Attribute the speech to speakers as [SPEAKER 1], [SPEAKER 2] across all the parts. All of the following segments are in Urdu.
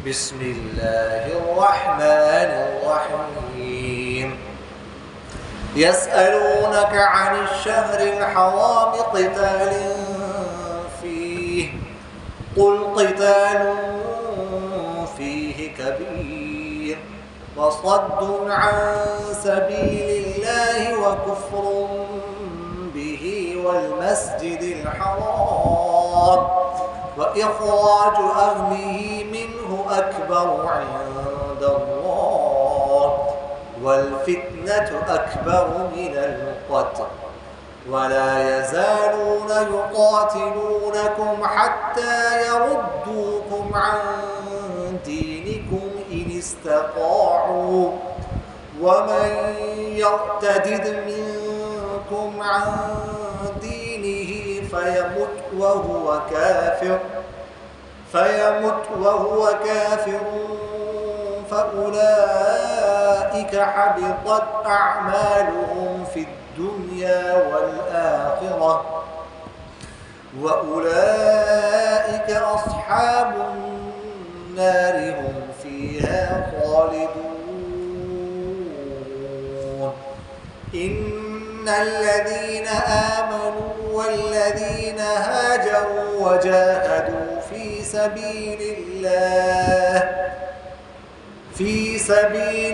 [SPEAKER 1] بسم الله الرحمن الرحيم يسألونك عن الشهر الحرام قتال فيه قل قتال فيه كبير وصد عن سبيل الله وكفر به والمسجد الحرام وإخراج أهله منه أكبر عند الله والفتنة أكبر من القتل ولا يزالون يقاتلونكم حتى يردوكم عن دينكم إن استطاعوا ومن يرتد منكم عن دينه فيمت وهو كافر فأولئك حبطت أعمالهم في الدنيا والآخرة وأولئك أصحاب النار هم فيها خالدون إن الذين آمنوا والذين هاجروا وجاهدوا في سبيل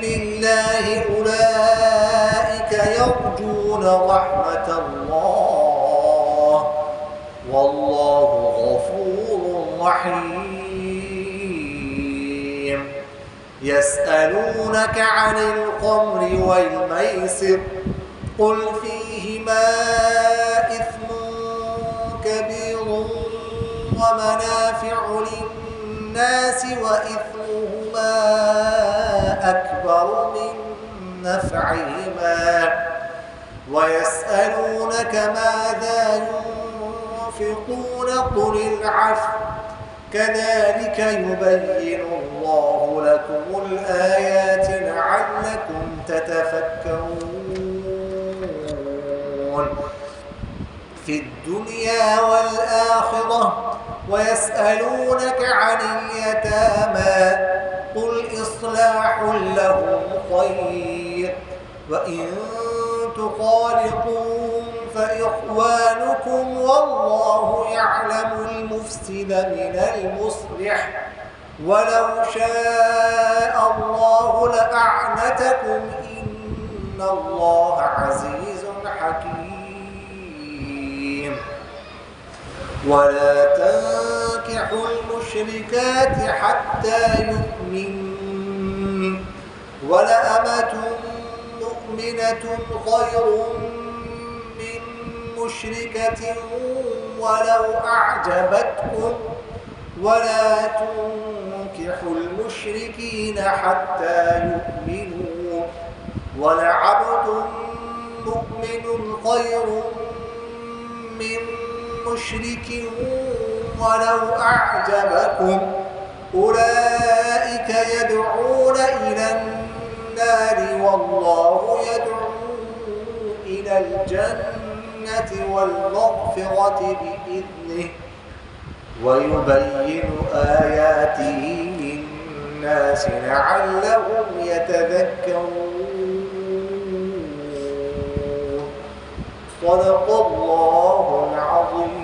[SPEAKER 1] الله أولئك يرجون رحمة الله والله غفور رحيم يسألونك عن الخمر والميسر قل فيهما إثم كبير ومنافع للناس وإثمهما أكبر من نفعهما ويسألونك ماذا ينفقون قل العفو كذلك يبين الله لكم الآيات لعلكم تتفكرون في الدنيا والآخرة ويسألونك عن اليتامى قل إصلاح لهم خير وإن تخالطوهم فإخوانكم والله يعلم المفسد من المصلح ولو شاء الله لأعنتكم إن الله عزيز حكيم ولا تنكحوا المشركات حتى يؤمنوا ولأمة مؤمنة خير من مشركة ولو أعجبتكم ولا تنكحوا المشركين حتى يؤمنوا ولعبد مؤمن خير من مشرك ولو أعجبكم أولئك يدعون إلى النار والله يدعو إلى الجنة والمغفرة بإذنه ويبين آياته للناس لعلهم يتذكرون صدق الله العظيم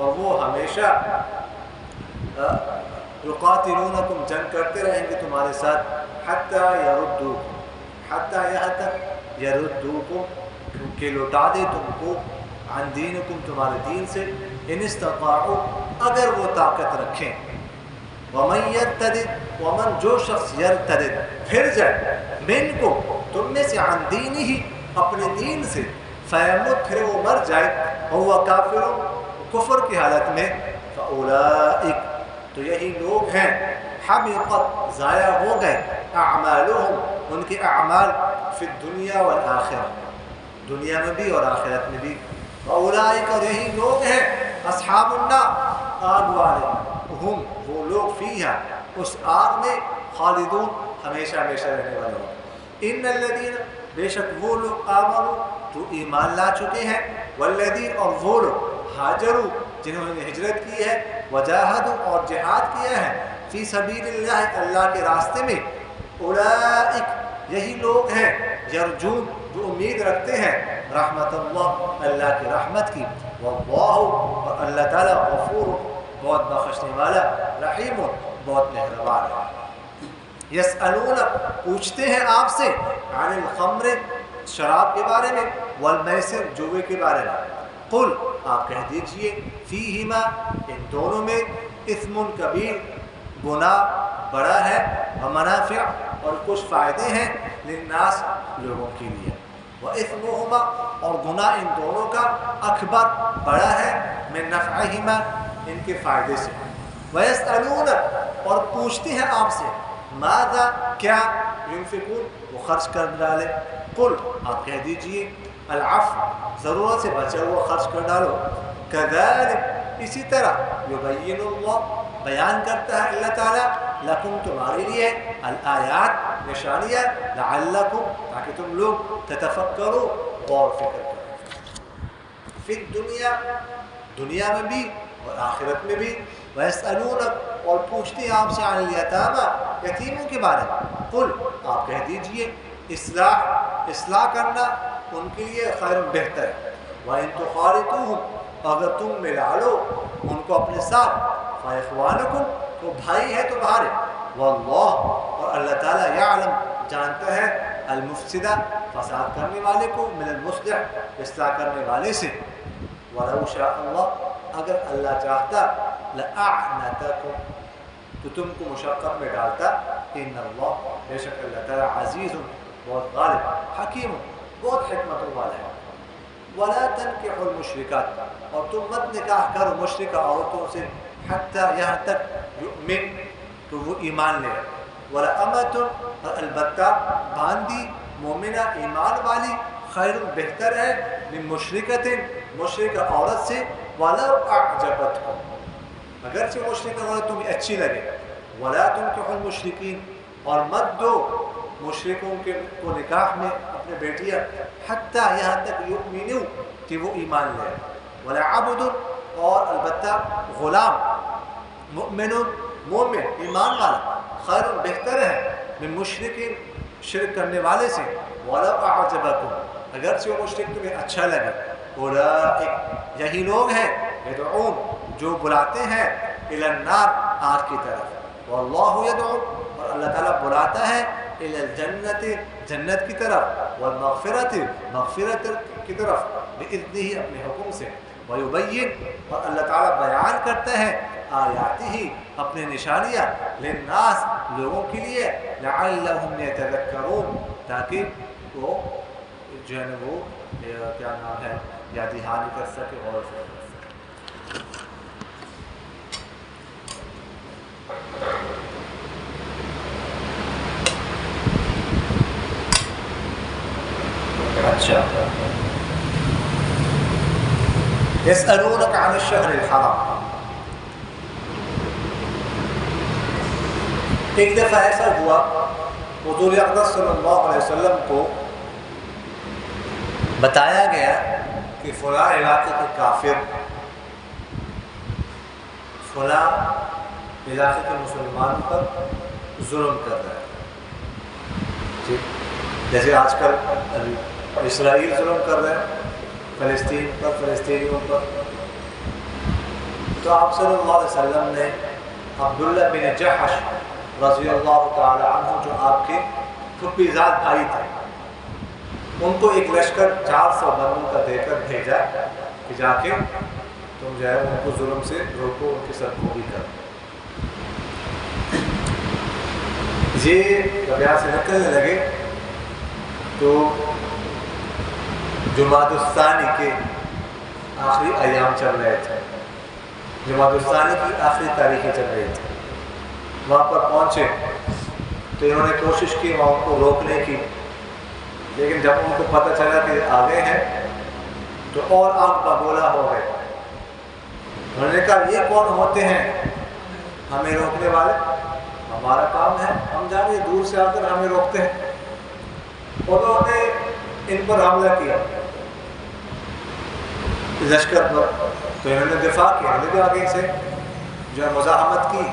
[SPEAKER 1] اور وہ ہمیشہ یقاتلونکم جنگ کرتے رہیں گے تمہارے ساتھ حتیٰ یردوکم، حتیٰ یہاں تک یردوکم کہ لوٹا دے تم کو عن دینکم تمہارے دین سے، ان استطاعوا اگر وہ طاقت رکھیں، ومن یرتدد ومن جو شخص یرتدد پھر جائے من کو تم میں سے عن دینی ہی اپنے دین سے، فیمت پھر وہ مر جائے، وہو کافر کفر کی حالت میں، فاولئک تو یہی لوگ ہیں حبطت ضائع ہو گئے اعمالهم ان کے اعمال فی الدنیا والآخرہ دنیا میں بھی اور آخرت میں بھی، فاولئک اور یہی لوگ ہیں اصحاب النار آگ والے، ہم وہ لوگ فیہا اس آگ میں خالدون ہمیشہ ہمیشہ رہنے والے ہیں۔ ان الذین بے شک وہ لوگ آمنوا جو ایمان لا چکے ہیں، والذین اور وہ لوگ ہاجروا جنہوں نے ہجرت کی ہے، وجاہدوا اور جہاد کیا ہے، فی سبیل اللہ اللہ کے راستے میں، اولئک یہی لوگ ہیں یرجون جو امید رکھتے ہیں رحمت اللہ اللہ کی رحمت کی، واللہ اور اللہ تعالیٰ غفور بہت بخشنے والا، رحیم بہت مہربان ہے۔ یسألونک پوچھتے ہیں آپ سے، عن الخمر شراب کے بارے میں، والمیسر جوے کے بارے میں، قل آپ کہہ دیجئے فیہما ان دونوں میں اثم کبیر گناہ بڑا ہے، ومنافع اور کچھ فائدے ہیں، للناس لوگوں کے لیے، واثمہما اور گناہ ان دونوں کا اکبر بڑا ہے، من نفعہما ان کے فائدے سے، ویسألونک اور پوچھتے ہیں آپ سے، ماذا کیا، ينفقون وہ خرچ کر ڈالے، قل آپ کہہ دیجئے العفو ضرورت سے بچا ہوا خرچ کر ڈالو، کذالک اسی طرح یبین اللہ بیان کرتا ہے اللہ تعالیٰ، لکم تمہارے لیے الآیات نشانیاں، لعلکم تاکہ تم لوگ تتفکروا غور فکر کرو، فی الدنیا دنیا میں بھی اور آخرت میں بھی، ویسألونک اور پوچھتے ہیں آپ سے عن الیتامی یتیموں کے بارے میں، قل آپ کہہ دیجئے اصلاح کرنا ان کے لیے خیر بہتر ہے، وَإِن تُخَالِطُوهُمْ اگر تم ملا لو ان کو اپنے ساتھ، فَإِخْوَانُكُمْ وہ بھائی ہے تمہارے، وَاللَّهُ اور اللہ تعالیٰ يعلم جانتا ہے، المفسدہ فساد کرنے والے کو، من المصلح اصلاح کرنے والے سے، وَلَوْ شَاءَ اللَّهُ اگر اللہ چاہتا، لَأَعْنَتَكُمْ تو تم کو مشقت میں ڈالتا، ان اللہ بے شک اللہ تعالیٰ عزیز بہت غالب، حکیم بہت حکمت والا ہے، ولا تنکحوا المشرکات اور تم مت نکاح کرو مشرکہ عورتوں سے، حتیٰ یہاں تک یؤمن تو وہ ایمان لے، ولا امۃ اور البتہ باندی مومنہ ایمان والی، خیر بہتر ہے، من مشرکۃ مشرکہ عورت سے، ولو اعجبتکم اگرچہ مشرکہ عورت تمہیں اچھی لگے، ولا تنکحوا المشرکین اور مت دو مشرکوں کو نکاح میں اپنے بیٹیاں، حتیٰ یہاں تک یؤمنوا کہ وہ ایمان لے، ولا عبد اور البتہ غلام، مؤمن مومن ایمان والا، خیر بہتر ہے، من مشرک شرک کرنے والے سے، ولو اعجبکم اگرچہ وہ مشرک تمہیں اچھا لگے، اولئک یہی لوگ ہیں یدعون جو بلاتے ہیں الی النار آگ کی طرف، واللہ یدعو اور اللہ تعالیٰ بلاتا ہے الی الجنت جنت کی طرف، والمغفرت مغفرت کی طرف، باذنہ اپنے حکم سے، ویبین اور اللہ تعالیٰ بیان کرتا ہے آیاتہ اپنے نشانیاں، للناس لوگوں کے لیے، لعلہم یتذکرون تاکہ وہ جو ہے وہ کیا نام ہے یا دہانی کر سکے اور فکر کر سکے۔ اچھا، یسألونک عن الشہر الحرام، ایک دفعہ ایسا ہوا حضور اقدس صلی اللہ علیہ وسلم کو بتایا گیا کہ فلاں علاقے کے کافر فلاں علاقے کے مسلمان پر ظلم کر رہے ہیں، جیسے آج کل اسرائیل ظلم کر رہے ہیں فلسطین پر، فلسطینیوں پر، تو آپ صلی اللہ علیہ وسلم نے عبداللہ بن جحش رضی اللہ تعالی عنہ جو آپ کے پھپھی زاد بھائی تھے، ان کو ایک لشکر 400 بندوں کا دے کر بھیجا کہ جا کے تم جو ہے ان کو ظلم سے روکو، ان کی سرکوبی کرو۔ یہ جب یہاں سے نکلنے لگے تو جمادی الثانی کے آخری ایام چل رہے تھے، جمادی الثانی کی آخری تاریخیں چل رہی تھی۔ وہاں پر پہنچے تو انہوں نے کوشش کی وہاں کو روکنے کی، لیکن جب ان کو پتہ چلا کہ آگے ہیں تو اور آگ بگولا ہو گئے۔ انہوں نے کہا یہ کون ہوتے ہیں ہمیں روکنے والے؟ ہمارا کام ہے، ہم جانے دور سے آ کر ہمیں روکتے ہیں۔ انہوں نے ان پر حملہ کیا لشکر پر، تو انہوں نے دفاع کیا، انہوں نے بھی آگے سے جو مزاحمت کی،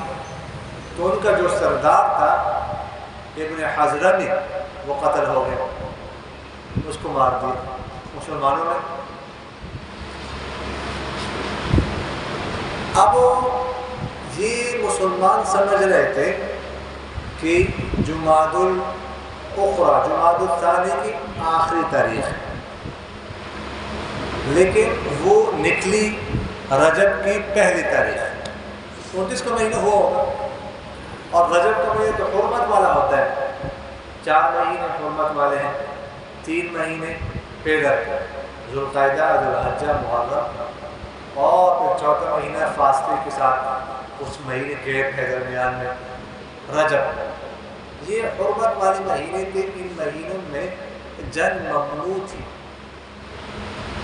[SPEAKER 1] تو ان کا جو سردار تھا ابن حضرمی وہ قتل ہو گیا، اس کو مار دیا مسلمانوں نے۔ اب یہ مسلمان سمجھ رہے تھے کہ جمادی الاخری، جمادی الثانی کی آخری تاریخ ہے، لیکن وہ نکلی رجب کی پہلی تاریخ، 29 کا مہینہ ہوا ہوگا، اور رجب کا مہینہ تو حرمت والا ہوتا ہے، 4 مہینے حرمت والے ہیں، 3 مہینے پیدر، ذوالقعدہ، ذوالحجہ، محرم، اور پھر 4تھا مہینہ فاصلے کے ساتھ اس مہینے گیپ ہے درمیان میں رجب۔ یہ حرمت والے مہینے تھے، ان مہینوں میں جنگ ممنوع تھی،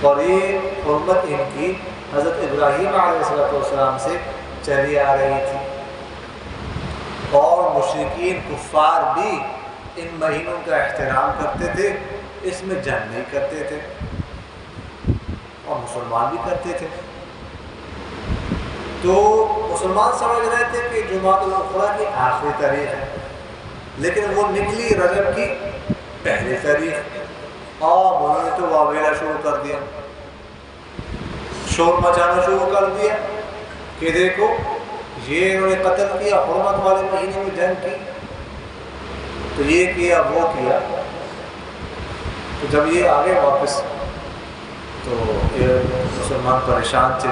[SPEAKER 1] اور یہ حرمت ان کی حضرت ابراہیم علیہ السلام سے چلی آ رہی تھی، اور مشرکین کفار بھی ان مہینوں کا احترام کرتے تھے، اس میں جنگ نہیں کرتے تھے، اور مسلمان بھی کرتے تھے۔ تو مسلمان سمجھ رہے تھے کہ جمادی الاخری کی آخری تاریخ ہے، لیکن وہ نکلی رجب کی پہلی تاریخ، اور انہوں نے تو واویلا شروع کر دیا، شور مچانا شروع کر دیا کہ دیکھو یہ انہوں نے قتل کیا، حرمت والے مہینے میں جنگ کی، تو یہ کیا وہ کیا۔ تو جب یہ آگے واپس تو یہ مسلمان پریشان تھے،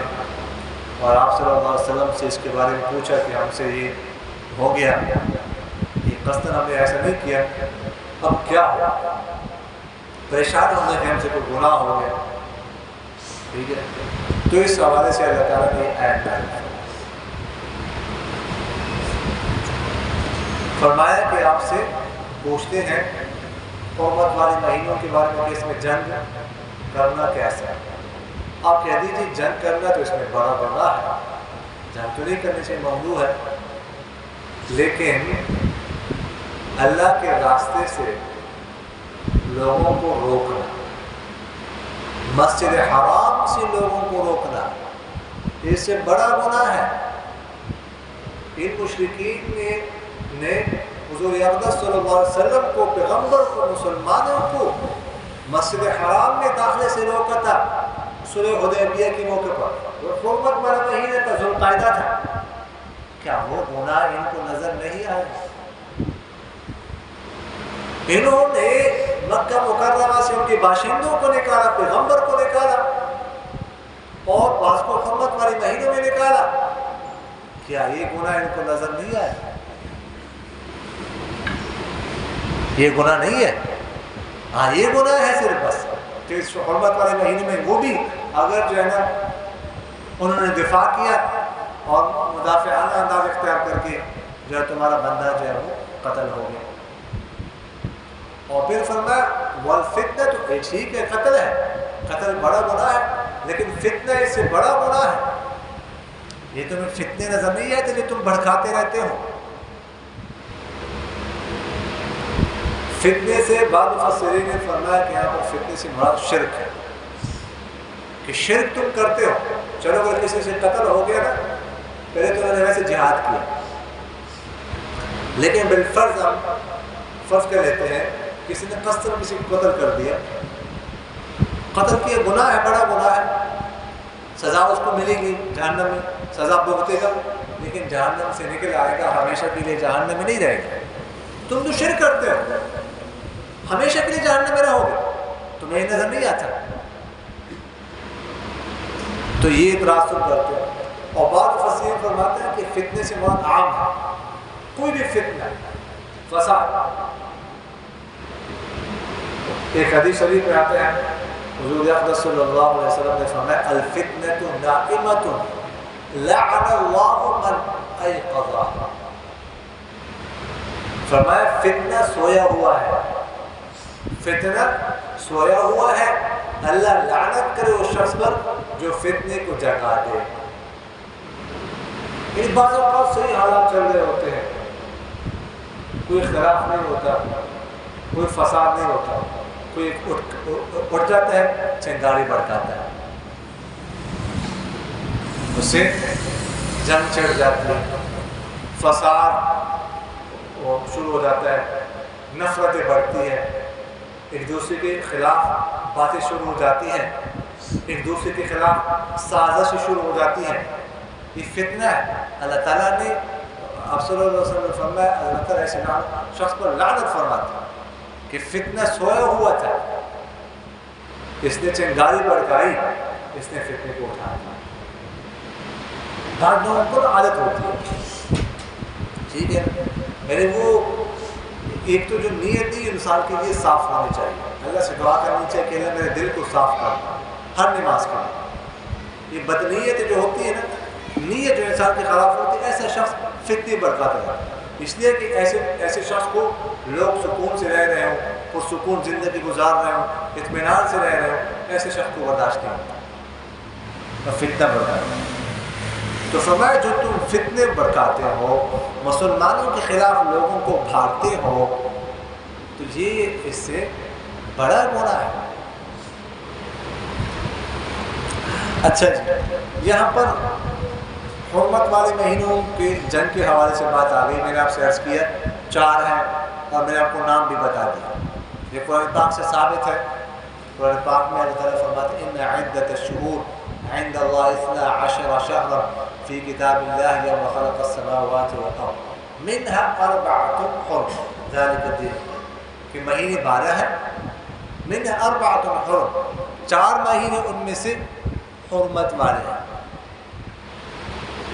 [SPEAKER 1] اور آپ صلی اللہ علیہ وسلم سے اس کے بارے میں پوچھا کہ ہم سے یہ ہو گیا، یہ قصداً ہم نے ایسا نہیں کیا، اب کیا ہو؟ پریشان ہونے کہ ہم سے کوئی گناہ ہو گیا، ٹھیک ہے؟ تو اس حوالے سے اللہ تعالیٰ نے آیت نازل فرمایا کہ آپ سے پوچھتے ہیں حرمت والے مہینوں کے بارے میں کہ اس میں جنگ کرنا کیسا ہے؟ آپ کہہ دیجیے جنگ کرنا تو اس میں بڑا گناہ ہے، جنگ تو نہیں کرنے سے ممنوع ہے، لیکن اللہ کے راستے سے لوگوں کو روکنا، مسجد حرام سے لوگوں کو روکنا، اس سے بڑا گناہ ہے۔ ان مشرکین نے حضور اقدس صلی اللہ علیہ وسلم کو، پیغمبر کو، مسلمانوں کو مسجد حرام میں داخلے سے روکا تھا صلح حدیبیہ کے موقع پر، وہ حرمت والا مہینہ تھا، ذوالقعدہ تھا۔ کیا وہ گناہ ان کو نظر نہیں آئے؟ انہوں نے مکہ مکرمہ سے ان کے باشندوں کو نکالا، پیغمبر کو نکالا، اور بعض کو حرمت والے مہینوں میں نکالا، کیا یہ گناہ ان کو نظر نہیں آئے؟ یہ گناہ نہیں ہے، ہاں یہ گناہ ہے صرف بس کہ اس حرمت والے مہینے میں وہ بھی اگر جو ہے نا انہوں نے دفاع کیا اور مدافعانہ انداز اختیار کر کے جو ہے تمہارا بندہ جو ہے وہ قتل ہو گیا۔ اور پھر فرمایا والفتنہ، تو ٹھیک ہے قتل ہے، قتل بڑا گناہ ہے، لیکن فتنہ اس سے بڑا گناہ ہے۔ یہ تمہیں فتنے نظر نہیں آتے جو تم بھڑکاتے رہتے ہو؟ فتنے سے بعض مفسرین نے فرمایا کہ یہاں پر فتنے سے مراد شرک ہے، کہ شرک تم کرتے ہو۔ چلو اگر کسی سے قتل ہو گیا نا، پہلے تو انہوں نے ویسے جہاد کیا، لیکن بالفرض ہم فرض کر لیتے ہیں کسی نے قصداً کسی کو قتل کر دیا، قتل کیا گناہ ہے، بڑا گناہ ہے، سزا اس کو ملے گی جہنم میں، سزا بھگتے گا، لیکن جہنم سے نکل آئے گا، ہمیشہ کے لیے جہنم میں نہیں رہے گا۔ تم تو شرک کرتے ہو، ہمیشہ کے لیے جہنم میں رہو گے، تمہیں نظر نہیں آتا؟ تو یہ اعتراض تم کرتے ہو۔ اور بعض مفسرین فرماتے ہیں کہ فتنے سے مراد عام ہے، کوئی بھی فتنہ، فساد۔ ایک حدیث شریف میں آتے ہیں، حضور اقدس صلی اللہ علیہ وسلم نے فرمایا الفتنة نائمة لعن اللہ من ایقظها۔ فرمایا فتنہ سویا ہوا ہے، فتنہ سویا ہوا ہے، اللہ لعنت کرے اس شخص پر جو فتنے کو جگا دے۔ ان بعض اوقات صحیح حالات چل رہے ہوتے ہیں، کوئی خلاف نہیں ہوتا، کوئی فساد نہیں ہوتا، کوئی اٹھ جاتا ہے، چنگاری بڑھاتا ہے، اس سے جنگ چڑھ جاتی ہے، فساد شروع ہو جاتا ہے، نفرتیں بڑھتی ہیں، ایک دوسرے کے خلاف باتیں شروع ہو جاتی ہیں، ایک دوسرے کے خلاف سازشیں شروع ہو جاتی ہیں۔ یہ فتنہ ہے۔ اللہ تعالیٰ نے آپ صلی اللہ علیہ وسلم نے فرمایا، اللہ تعالیٰ ایسے شخص پر لعنت فرماتا ہے کہ فتنہ سویا ہوا تھا، اس نے چنگاری بڑھائی، اس نے فتنے کو اٹھایا۔ بعض لوگوں کو عادت ہوتی ہے، ٹھیک ہے میرے وہ ایک تو جو نیت نہیں انسان کے لیے صاف ہونی چاہیے، اللہ سے دعا کرنی چاہیے کہ اللہ میرے دل کو صاف کر ہر نماز کے لیے۔ یہ بدنیت جو ہوتی ہے نا، نیت جو انسان کے خلاف ہوتی ہے، ایسا شخص فتنے بڑھاتا ہے، اس لیے کہ ایسے شخص کو لوگ سکون سے رہ رہے ہوں، پرسکون زندگی گزار رہے ہوں، اطمینان سے رہ رہے ہوں، ایسے شخص کو برداشت نہیں ہوتا، فتنہ بڑھتا ہے۔ تو فرمایا جو تم فتنے بڑھاتے ہو، مسلمانوں کے خلاف لوگوں کو بھاگتے ہو، تو یہ اس سے بڑا گناہ ہے۔ اچھا جی، یہاں پر حرمت والے مہینوں کے جنگ کے حوالے سے بات آ گئی، میں نے آپ سے عرض کیا 4 ہیں اور میں نے آپ کو نام بھی بتا دیا۔ یہ قرآن پاک سے ثابت ہے، قرآن پاک میں اللہ تعالیٰ فرماتے ہیں ان عدت الشہور عند اللہ 12 شہرا فی کتاب اللہ یوم خلق السماوات والارض منها 4 حرم ذلك الدین، کہ مہینے 12 ہیں، منها 4 حرم، 4 مہینے ان میں سے حرمت والے ہیں۔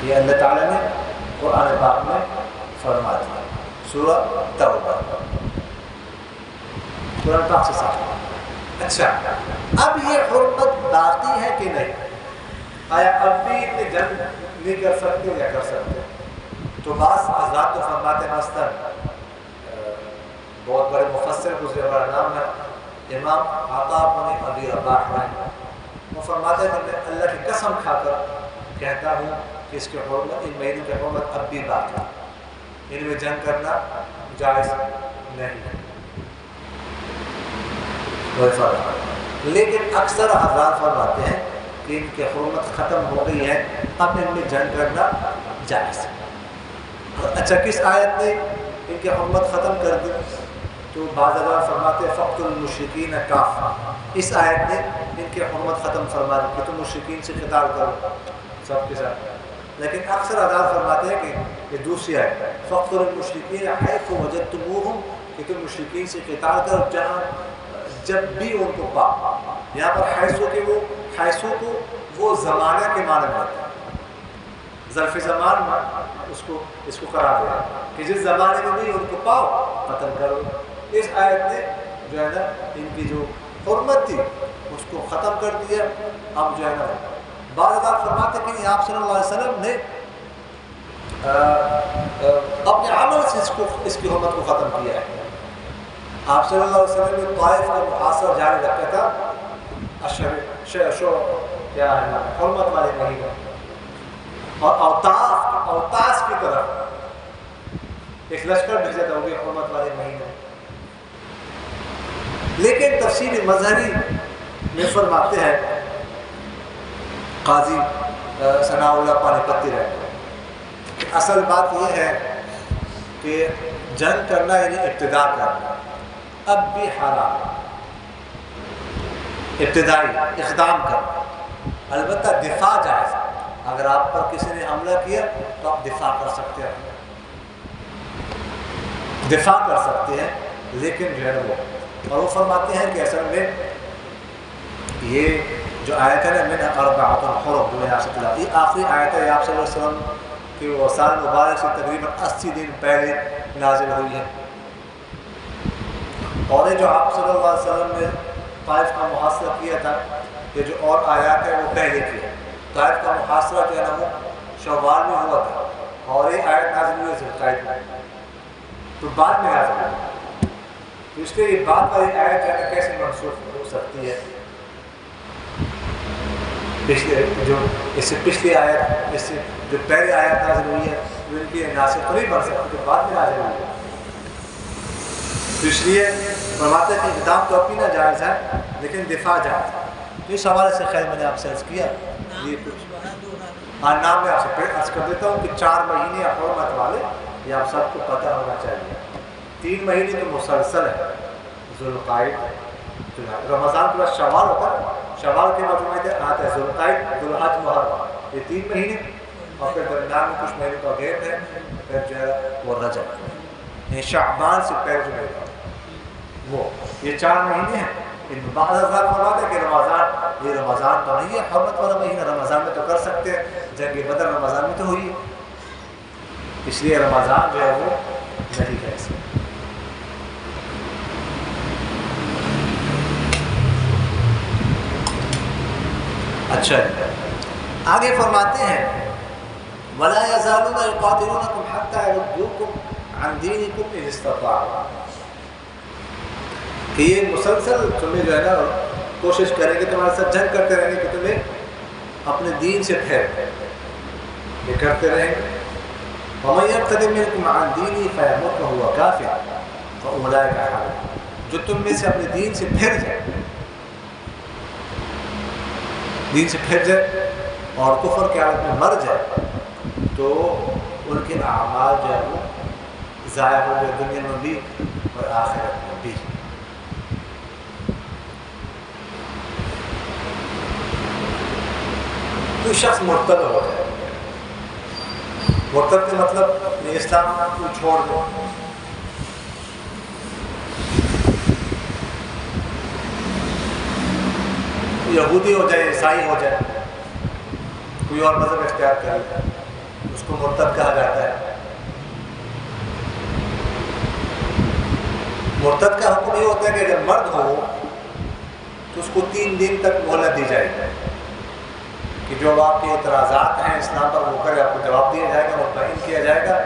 [SPEAKER 1] یہ اللہ تعالیٰ نے قرآن پاک میں فرما دیا، سورہ توبہ، قرآن پاک سے صاف۔ اچھا، اب یہ حرمت باقی ہے کہ نہیں؟ آیا اب بھی اتنے جنگ نہیں کر سکتے یا کر سکتے؟ تو بعض حضرات تو فرماتے ہیں، مثلاً بہت بڑے مفسر گزرے، بڑا نام ہے امام عطا بن ابی رباح، وہ فرماتے ہیں کہ میں اللہ کی قسم کھا کر کہتا ہوں کہ اس کے حرمت، ان مہینوں کی حرمت اب بھی باقی ہے، ان میں جنگ کرنا جائز نہیں ہے، کوئی فرق نہیں۔ لیکن اکثر حضرات فرماتے ہیں کہ ان کی حرمت ختم ہو گئی ہے، اب ان میں جنگ کرنا جائز ہے۔ اچھا، کس آیت نے ان کی حرمت ختم کر دی؟ تو بعض حضرات فرماتے ہیں فقتل المشرکین کافہ، اس آیت نے ان کی حرمت ختم فرما دی کہ تم مشرکین سے قتال کرو سب کے ساتھ۔ لیکن اکثر حضرات فرماتے ہیں کہ یہ دوسری آیت فقتل المشرکین حیث وجدتموہم، کہ تم مشرکین سے قتال کرو جہاں جب بھی ان کو پاؤ۔ یہاں پر حیثو کو وہ زمانہ کے معنی میں ہوتا ہے، ظرف زمان میں اس کو قرار دیا کہ جس زمانے میں بھی ان کو پاؤ قتل کرو۔ اس آیت نے جو ہے نا ان کی جو حرمت تھی اس کو ختم کر دیا۔ اب جو ہے نا بعض بار فرماتے کہ آپ صلی اللہ علیہ وسلم نے اپنے عمل سے اس کی حرمت کو ختم کیا ہے۔ آپ صلی اللہ علیہ وسلم نے طائف کا محاصرہ جاری رکھا تھا، کیا ہے نا حرمت والے مہینے، اور اوتاس کی طرف ایک لشکر بھیجا تھا، وہ بھی حرمت والے مہینے۔ لیکن تفسیر مظہری میں فرماتے ہیں قاضی ثناء اللہ پانی پتی رہتے ہیں کہ اصل بات یہ ہے کہ جنگ کرنا یعنی ابتدا کرنا اب بھی حرام ہے، ابتدائی اقدام کرنا البتہ دفاع جائز ہے، اگر آپ پر کسی نے حملہ کیا تو آپ دفاع کر سکتے ہیں، دفاع کر سکتے ہیں، لیکن جو ہے وہ اور وہ فرماتے ہیں کہ اصل میں یہ جو آیت ہے نا من اربعۃ حرم جو یہاں سے تلاوت، یہ آخری آیت ہے آپ صلی اللہ علیہ وسلم کہ وہ سال مبارک سے تقریباً 80 دن پہلے نازل ہوئی ہے، اور یہ جو آپ صلی اللہ علیہ وسلم نے طائف کا محاصرہ کیا تھا، یہ جو اور آیات ہے وہ پہلے کی ہے۔ طائف کا محاصرہ جو ہے نا وہ شوال میں ہوا تھا، اور یہ آیت نازل ہوئی ذوالقعدہ میں، تو بعد میں نازل ہوئی، تو اس لیے یہ بات والی آیت جو ہے کیسے منسوخ ہو سکتی ہے؟ پچھلے جو اس سے پچھلی آیت، اس سے جو پہلے آیت نازل ہوئی ہے وہ ان کی ناسخ نہیں بن سکتی، جو بعد میں نازل ہوئی ہے، تو اس لیے فرماتے ہیں کہ اقدام تو اپنی جائز ہے لیکن دفاع جائز ہے۔ تو اس حوالے سے خیر میں نے آپ سے عرض کیا، یہ کچھ نام میں آپ سے پھر عرض کر دیتا ہوں کہ 4 مہینے حرمت والے یہ آپ سب کو پتہ ہونا چاہیے۔ 3 مہینے تو مسلسل ہے، ذوالقعدہ، رمضان کے بعد شوال ہوتا ہے، شوال کے بعد آتا ہے ذوالقعدہ، ذوالحج، محرم، یہ 3 مہینے، اور پھر درمیان میں کچھ مہینوں کا گیپ ہے، پھر جو ہے وہ رجب، یہ شعبان سے پہلے جو ہے وہ یہ 4 مہینے ہیں۔ ان بعض حضرات فرماتے ہیں کہ رمضان، یہ رمضان تو نہیں ہے حرمت والا مہینہ، رمضان میں تو کر سکتے ہیں، جنگ بدر رمضان میں تو ہوئی ہے، اس لیے رمضان جو ہے وہ نہیں ہے اس میں۔ اچھا آگے فرماتے ہیں وَلَا يَزَالُونَ يُقَاتِلُونَكُمْ حَتَّى يَرُدُّوكُمْ عَنْ دِينِكُمْ إِنِ اسْتَطَاعُوا، کہ یہ مسلسل تمہیں جو ہے نا کوشش کریں گے، تمہارے ساتھ جنگ کرتے رہیں گے کہ تمہیں اپنے دین سے پھیر یہ کرتے رہیں گے۔ وَمَن يَرْتَدِدْ مِنكُمْ عَنْ دِينِهِ فَيَمُتْ وَهُوَ كَافِرٌ فَأُولَٰئِكَ هُمُ، جو تم میں سے اپنے دین سے پھر جائے، دین سے پھر جائے اور کفر کی حالت میں مر جائے، تو ان کے اعمال جو ہے وہ ضائع ہو گئے، دنیا میں بھی اور آخرت میں بھی۔ کوئی شخص مرتد ہو جائے، مرتد کا مطلب یہ اسلام کو چھوڑ دو، یہودی ہو جائے، عیسائی ہو جائے، کوئی اور مذہب اختیار کرے، اس کو مرتد کہا جاتا ہے۔ مرتد کا حکم یہ ہوتا ہے کہ اگر مرد ہو تو اس کو 3 دن تک مہلت دی جائے گی کہ جو آپ کے اعتراضات ہیں اسلام پر وہ کرے، آپ کو جواب دیا جائے گا، مطمئن کیا جائے گا۔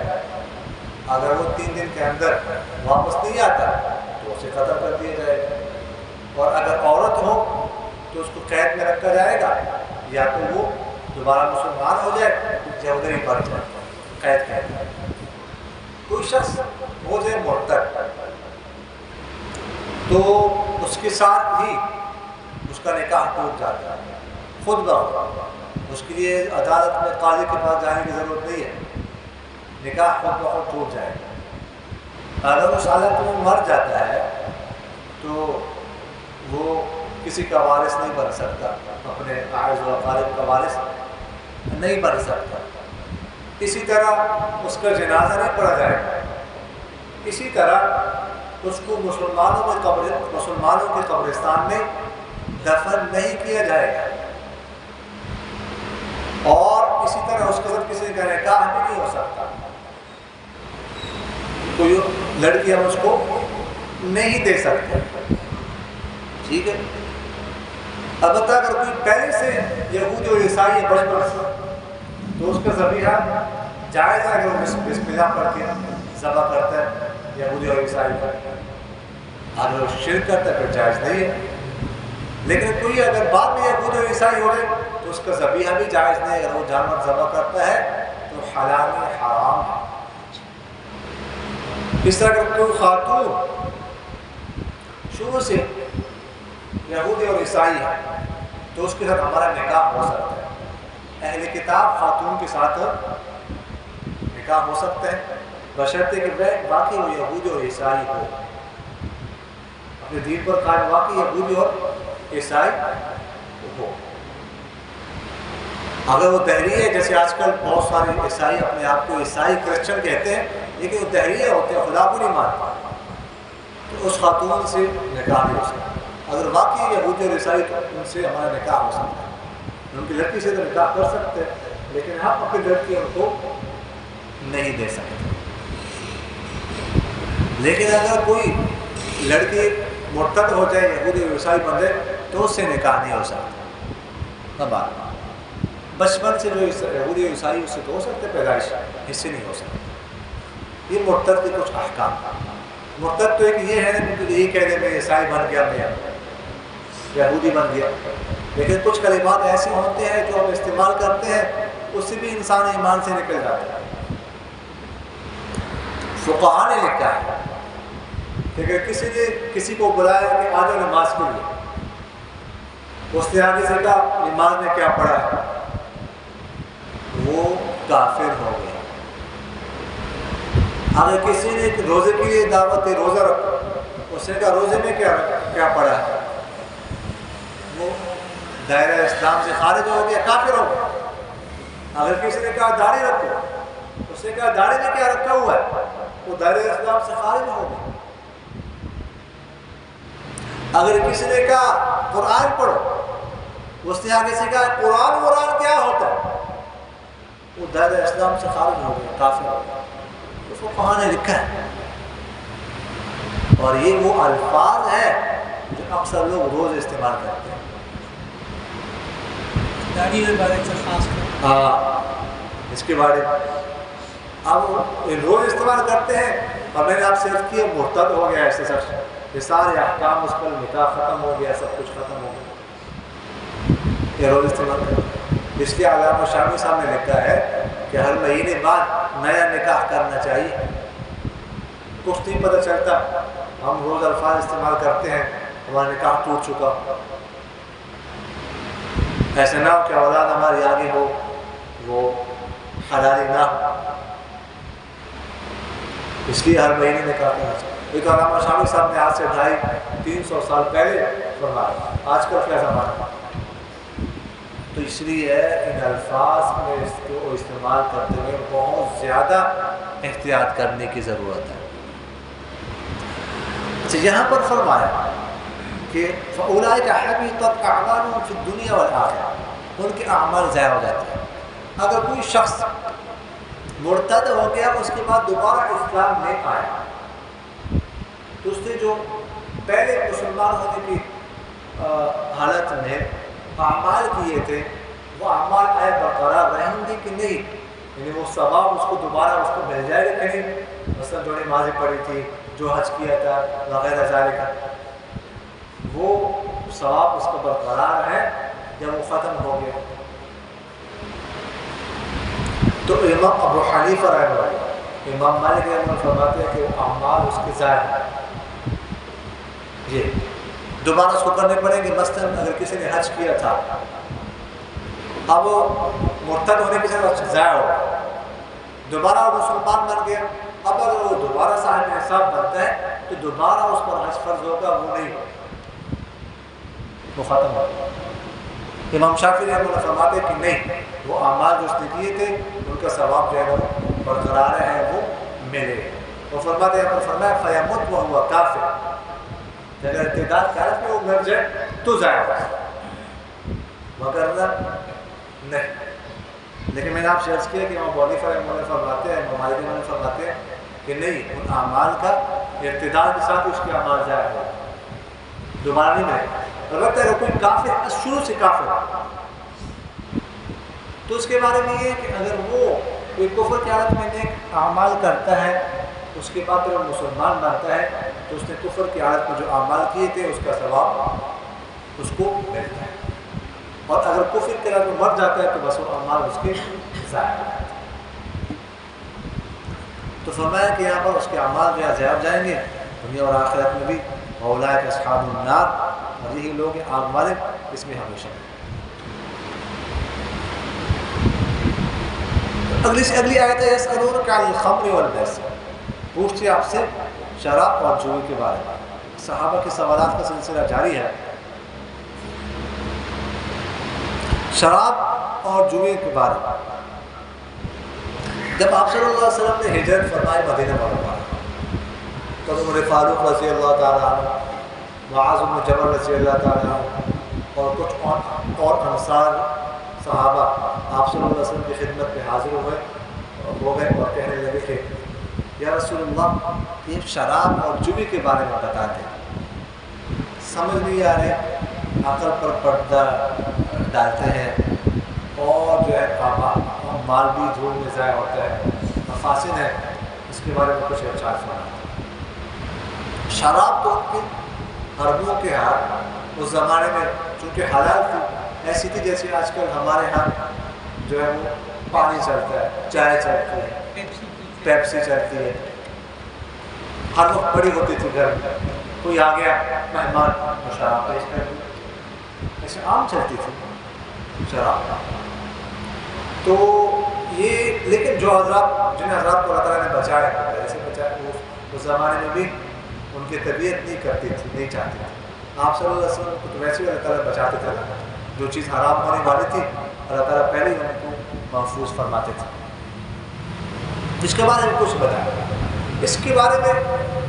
[SPEAKER 1] اگر وہ 3 دن کے اندر واپس نہیں آتا تو اسے قتل کر دیا جائے گا، اور اگر عورت ہو تو اس کو قید میں رکھا جائے گا، یا تو وہ دوبارہ مسلمان ہو جائے یا ادھر ہی مر جائے، قید۔ کوئی شخص ہو جائے مرتد تو اس کے ساتھ ہی اس کا نکاح ٹوٹ جاتا ہے خود بخود، اس کے لیے عدالت میں قاضی کے پاس جانے کی ضرورت نہیں ہے، نکاح خود بخود ٹوٹ جائے گا۔ اگر اس حالت میں مر جاتا ہے تو وہ کسی کا وارث نہیں بن سکتا، اپنے عائز و اقارب کا وارث نہیں بن سکتا۔ اسی طرح اس کا جنازہ نہیں پڑھا جائے گا، اسی طرح اس کو مسلمانوں کے قبرستان میں دفن نہیں کیا جائے گا، اور اسی طرح اس کے ساتھ کسی کا نکاح بھی نہیں ہو سکتا، کوئی لڑکی ہم اس کو نہیں دے سکتے، ٹھیک ہے۔ البتہ اگر کوئی پہلے سے یہودی اور عیسائی ہے بچپن سے تو اس کا ذبیحہ جائز ہے، اگر وہ بسم اللہ پڑھ کے ذبح کرتا ہے یہودی اور عیسائی پر، اگر وہ شرک کرتا ہے پھر جائز نہیں ہے۔ لیکن کوئی اگر بعد میں یہودی اور عیسائی ہو رہے تو اس کا ذبیحہ بھی جائز نہیں ہے، اگر وہ جانور ذبح کرتا ہے تو حلال حرام ہے۔ اس طرح اگر کوئی خاتون شروع سے یہودی اور عیسائی ہے تو اس کے ساتھ ہمارا نکاح ہو سکتا ہے، اہل کتاب خاتون کے ساتھ نکاح ہو سکتا ہے، بشرطے کہ باقی وہ یہودی اور عیسائی ہو، اپنے دین پر قائم واقعی یہودی اور عیسائی ہو۔ اگر وہ دہریہ ہے، جیسے آج کل بہت سارے عیسائی اپنے آپ کو عیسائی کرسچن کہتے ہیں، لیکن وہ دہریہ ہوتے ہیں، خدا کو نہیں مانتے، تو اس خاتون سے نکاح نہیں ہو سکتا۔ اگر واقعی یہودی اور عیسائی تو ان سے ہمارا نکاح ہو سکتا ہے، ان کی لڑکی سے تو نکاح کر سکتے ہیں، لیکن ہم اپنی لڑکی ان کو نہیں دے سکتے۔ لیکن اگر کوئی لڑکی مرتد ہو جائے، یہودی اور عیسائی بن جائے، تو اس سے نکاح نہیں ہو سکتا۔ اب بچپن سے جو یہودی اور عیسائی اس سے تو ہو سکتے، پیدائش اس سے نہیں ہو سکتا۔ یہ مرتد کے کچھ احکام۔ مرتد تو ایک یہ ہے کہ یہی کہہ دیں میں عیسائی بن گیا، میں یہودی بن گیا، لیکن کچھ کلمات ایسے ہوتے ہیں جو ہم استعمال کرتے ہیں، اس سے بھی انسان ایمان سے نکل جاتا ہے۔ فقہاء نے لکھا ہے کہ اگر کسی نے کسی کو بلایا کہ آ جاؤ نماز کے لیے، اس نے آگے سے کہا نماز میں کیا پڑھا ہے، وہ کافر ہو گیا۔ اگر کسی نے روزے کے لیے دعوت دی، روزہ رکھو، اس نے کہا روزے میں کیا پڑھا ہے، وہ دائرہ اسلام سے خارج ہو گیا، کافر ہو گیا۔ اگر کسی نے کہا داڑھی رکھو، اس نے کہا داڑھی میں کیا رکھا ہوا ہے، وہ دائرہ اسلام سے خارج ہو گیا۔ اگر کسی نے کہا قرآن پڑھو، اس نے آگے سے کہا قرآن کیا ہوتا ہے، وہ دائرہ اسلام سے خارج ہو گیا، کافر ہو گیا۔ تو فقہاء نے لکھا ہے، اور یہ وہ الفاظ ہیں جو اکثر لوگ روز استعمال کرتے ہیں۔
[SPEAKER 2] داڑھی کے بارے میں خاص کر
[SPEAKER 1] اس کے بارے میں اب روز استعمال کرتے ہیں، اور میں نے آپ سے عرض کیا مرتد ہو گیا ایسے شخص، یہ سارے احکام اس پر، نکاح ختم ہو گیا، سب کچھ ختم ہو گیا، یہ روز استعمال کرتے ہیں۔ اس لیے علامہ شامی صاحب نے لکھا ہے کہ ہر مہینے بعد نیا نکاح کرنا چاہیے۔ کچھ نہیں پتہ چلتا، ہم روز الفاظ استعمال کرتے ہیں، ہمارا نکاح ٹوٹ چکا، ایسے نہ ہو کہ اولاد ہماری آگے ہو وہ حلالی نہ ہو، اس لیے ہر مہینے نکاح کرنا چاہیے۔ ایک علامہ شامی صاحب نے آج سے 250-300 سال پہلے فرمایا، آج کل کیا زمانہ، تو اس لیے ان الفاظ میں اس کو استعمال کرتے ہوئے بہت زیادہ احتیاط کرنے کی ضرورت ہے۔ اچھا، یہاں پر فرمایا کہ فَأُولَٰئِكَ حَبِطَتْ أَعْمَالُهُمْ فِي الدُّنْيَا وَالْآخِرَةِ، ان کے اعمال ضائع ہو جاتے ہیں۔ اگر کوئی شخص مرتد ہو گیا، اس کے بعد دوبارہ اسلام میں آیا، تو اس نے جو پہلے مسلمان ہونے کی حالت میں اعمال کیے تھے، وہ اعمال آئے برقرار رہیں گے کہ نہیں، یعنی وہ ثواب اس کو دوبارہ اس کو مل جائے گا کہ نہیں، مثلا جو نمازیں پڑھی تھی، جو حج کیا تھا وغیرہ ذالک، وہ ثواب اس کو برقرار ہے جب وہ ختم ہو گیا۔ تو امام ابو حنیفہ رحمہ اللہ، امام مالک رحمہ اللہ فرماتے ہیں کہ وہ اعمال اس کے ضائع ہیں، یہ دوبارہ اس کو کرنے پڑیں گے۔ مثلا اگر کسی نے حج کیا تھا، اب وہ مرتد ہونے کے ساتھ ضائع ہو گیا، دوبارہ وہ مسلمان بن گیا، اب اگر وہ دوبارہ صاحب نصاب بنتا ہے تو دوبارہ اس پر حج فرض ہوگا، وہ نہیں ہوگا، وہ ختم ہو گیا۔ امام شافعی رحمہ اللہ فرماتے ہیں کہ نہیں، وہ اعمال جو اس نے کیے تھے ان کا ثواب جو ہے وہ برقرار ہے، وہ ملے۔ وہ فرماتے ہیں، فرمایا فیمت وہو کافر، اگر ارتداد کا حالت میں وہ مر جائے تو ضائع ہو جائے، مگر نہیں۔ لیکن میں نے آپ سے عرض کیا کہ امام ابو حنیفہ رحمہ اللہ فرماتے ہیں، امام مالک رحمہ اللہ فرماتے ہیں کہ نہیں، ان اعمال کا ارتداد کے ساتھ اس کے اعمال ضائع ہو دوبارہ نہیں ملے۔ البتہ اگر کوئی کافر شروع سے کافر تو اس کے بارے میں یہ ہے کہ اگر وہ کوئی کفر کی حالت میں نیک اعمال کرتا ہے، اس کے بعد اگر مسلمان بنتا ہے تو اس نے کفر کی حالت میں جو اعمال کیے تھے اس کا ثواب اس کو ملتا ہے، اور اگر کفر کی حالت میں مر جاتا ہے تو بس وہ اعمال اس کے ضائع ہو جاتے ہیں۔ تو فرمایا کہ یہاں پر اس کے اعمال جو ہے ضائع ہو جائیں گے دنیا اور آخرت میں بھی، اولئک اصحاب النار، اور یہی لوگ ہیں آگ والے، اس میں ہمیشہ۔ اگلی آیت ہے یسألونک عن الخمر والمیسر، پوچھتے آپ سے شراب اور جوئے کے بارے میں۔ صحابہ کے سوالات کا سلسلہ جاری ہے۔ شراب اور جمعے کے بارے میں جب آپ صلی اللہ علیہ وسلم نے ہجرت فرمائی مدینہ منورہ تو عمر فاروق رضی اللہ تعالیٰ عنہ، معاذ بن جبل رضی اللہ تعالیٰ عنہ اور کچھ اور انصار صحابہ آپ صلی اللہ علیہ وسلم کی خدمت میں حاضر ہو گئے اور کہنے لگے کہ یا رسول اللہ یہ شراب اور جمعے کے بارے میں بتا دیں، سمجھ نہیں آ رہے، عقل پر پردہ ڈالتے ہیں اور جو ہے مال بھی دھول میں ضائع ہوتا ہے، مفاسد ہے، اس کے بارے میں کچھ ارشاد فرمائیں۔ شراب تو ان کے عربوں کے ہاں اس زمانے میں چونکہ حلال تھی، ایسی تھی جیسے آج کل ہمارے ہاں جو ہے وہ پانی چلتا ہے، چائے چلتی ہے، پیپسی چلتی ہے، ہر وقت بڑی ہوتی تھی گھر میں، کوئی آ گیا مہمان تو شراب پیش کر دی، ایسے عام چلتی تھی شراب۔ تو یہ لیکن جو حضرات جن حضرات کو اللہ تعالیٰ نے بچایا ایسے بچایا، اس زمانے میں بھی ان کی طبیعت نہیں کرتی تھی، نہیں چاہتی تھی، آپ صلی اللہ علیہ وسلم کو تو ویسے ہی اللہ تعالیٰ بچاتے تھے، جو چیز حرام ہونے والی تھی اللہ تعالیٰ پہلے ہی ان کو محفوظ فرماتے تھے۔ اس کے بارے میں کچھ بتایا، اس کے بارے میں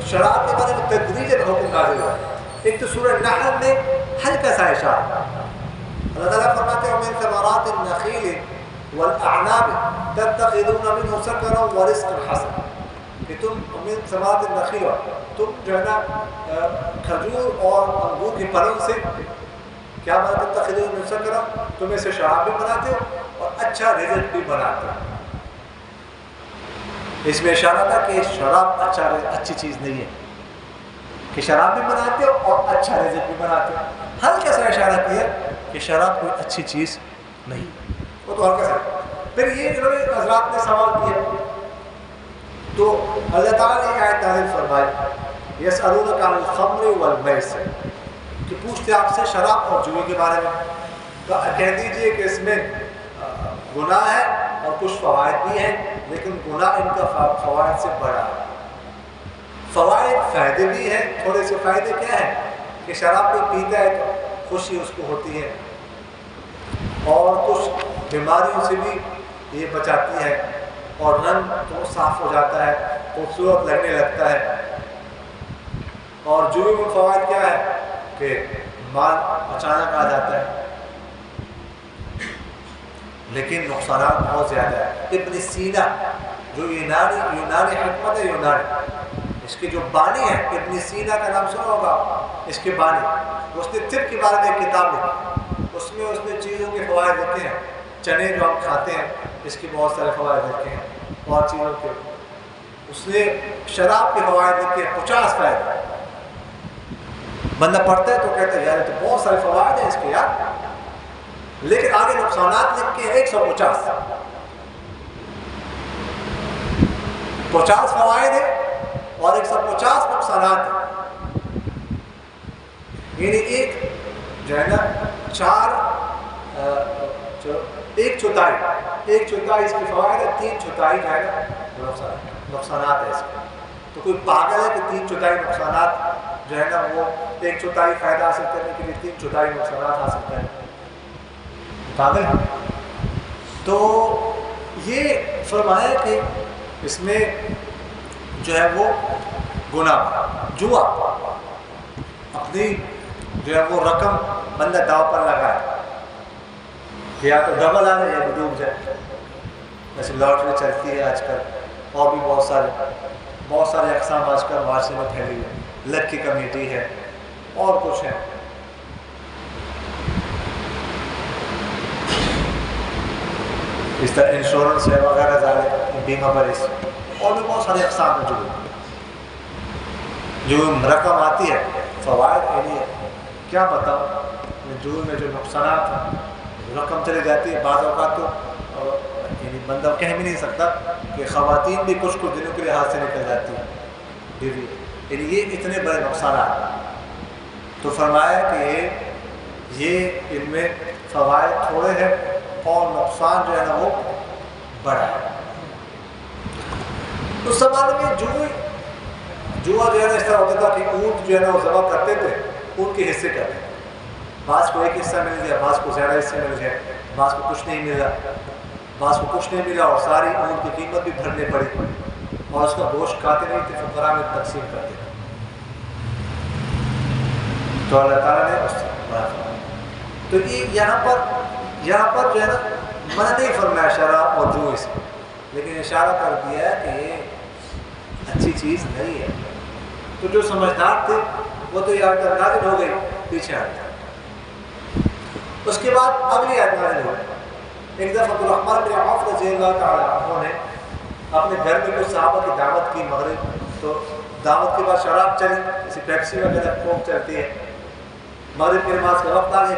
[SPEAKER 1] شراب کے بارے میں تدریجاً حکم نازل ہوا۔ ایک تو سورہ نحل میں ہلکا سا اشارہ، اللہ تعالیٰ فرماتے ہیں وَمِن ثَمَرَاتِ النَّخِيلِ وَالْأَعْنَابِ تَتَّخِذُونَ مِنْهُ سَكَرًا وَرِزْقًا حَسَنًا، کہ تم من ثمرات النخیل تم جو ہے نا کھجور اور انگور کے پھلوں سے کیا بناتے تتخذون من سکرا، تم اسے شراب بھی بناتے ہو اور اچھا رزق بھی بناتے ہو۔ اس میں اشارہ تھا کہ شراب اچھی چیز نہیں ہے، کہ شراب بھی بناتے ہو اور اچھا رزق بھی بناتے ہو۔ ہلکا سا اشارہ کیا کہ شراب کوئی اچھی چیز نہیں، وہ تو ہلکا سا۔ پھر یہ انہوں نے حضرات نے سوال کیا تو اللہ تعالیٰ نے آیت نازل فرمائی یسألونک عن الخمر والمیسر، کہ پوچھتے آپ سے شراب اور جوئے کے بارے میں، تو کہہ دیجئے کہ اس میں گناہ ہے اور کچھ فوائد بھی ہیں، لیکن گناہ ان کا فوائد سے بڑا ہے۔ فوائد فائدے بھی ہیں، تھوڑے سے فائدے کیا ہیں کہ شراب کو پیتا ہے تو خوشی اس کو ہوتی ہے اور کچھ بیماریوں سے بھی یہ بچاتی ہے اور رنگ تو صاف ہو جاتا ہے، خوبصورت لگنے لگتا ہے۔ اور جوئے میں فوائد کیا ہے کہ مال اچانک آ جاتا ہے، لیکن نقصانات بہت زیادہ ہے۔ ابن سینا جو یونانی حکمت ہے، یونانی اس کے جو بانی ہیں، ابن سینا کا نام سنا ہوگا، اس کے بانی، اس نے طب کے بارے میں ایک کتاب لکھی، اس میں چیزوں کے فوائد لکھے ہیں، چنے جو ہم کھاتے ہیں اس کے بہت سارے فوائد لکھے ہیں اور چیزوں کے، اس نے شراب کے فوائد لکھے ہیں 50 فائدے۔ بندہ پڑھتا ہے تو کہتا ہے یار تو بہت سارے فوائد ہیں اس کے یار، لیکن آگے نقصانات لکھ کے 150 فوائد ہیں اور 150 نقصانات ہیں، یعنی ایک جو ہے نا ایک چوتھائی اس کے فوائد ہے، 3/4 جو ہے نا نقصانات ہے اس کے۔ تو کوئی پاگل ہے کہ 3/4 نقصانات جو ہے نا وہ 1/4 فائدہ حاصل کرنے کے لیے 3/4 نقصانات حاصل کریں، پاگل ہے۔ تو یہ فرمایا کہ اس میں جو ہے وہ گناہ، جوا، اپنی جو ہے وہ رقم بندہ داؤ پر لگائے، یا تو ڈبل آ جائے یا ڈوب جائے، جیسے لاٹری چلتی ہے آج کل، اور بھی بہت سارے اقسام آج کل معاشرے میں پھیلی ہے، لک کی کمیٹی ہے اور کچھ ہے۔ اس طرح انشورنس ہے وغیرہ بیمہ بریس، اور بھی بہت سارے اقسام ہیں جو رقم آتی ہے، فوائد کے لیے کیا بتاؤں، جو میں جو نقصانات ہیں، رقم چلی جاتی ہے بعض اوقات تو یعنی بندہ کہہ بھی نہیں سکتا کہ خواتین بھی کچھ دنوں کے لیے ہاتھ سے نکل جاتی ہیں بیوی، یعنی یہ اتنے بڑے نقصانات۔ تو فرمایا کہ یہ ان میں فوائد تھوڑے ہیں اور نقصان جو ہے نا وہ بڑا ہے۔ اس زمانے میں جوا جو ہے نا اس طرح ہوتا تھا کہ اونٹ جو ہے نا وہ ذبح کرتے تھے، اونٹ کے حصے کرتے تھے، بعض کو ایک حصہ مل گیا، بعض کو زیادہ حصے مل گئے، بعض کو کچھ نہیں ملا، بعض کو کچھ نہیں ملا اور ساری اونٹ کی قیمت بھی بھرنے پڑی اور اس کا گوشت کھاتے نہیں تھے، فقراء میں تقسیم کرتے تھے۔ تو اللہ تعالیٰ نے اس سے منع فرمایا۔ تو یہ یہاں پر جو ہے نا منع نہیں فرمایا شراب اور جوئے سے، لیکن اشارہ کر دیا ہے کہ یہ اچھی چیز نہیں ہے۔ تو جو سمجھدار تھے وہ تو یہ آیت نازل ہو گئی، پیچھے ہٹ گئے۔ اس کے بعد اگلی آیت نازل ہو گئی۔ ایک دفعہ عبدالرحمن بن عوف رضی اللہ تعالیٰ عنہ نے اپنے گھر میں کچھ صحابہ کی دعوت کی مغرب، تو دعوت کے بعد شراب چلی، جیسے پیپسی وغیرہ کوک چلتی ہے۔ مغرب کی نماز کا وقت آ گیا،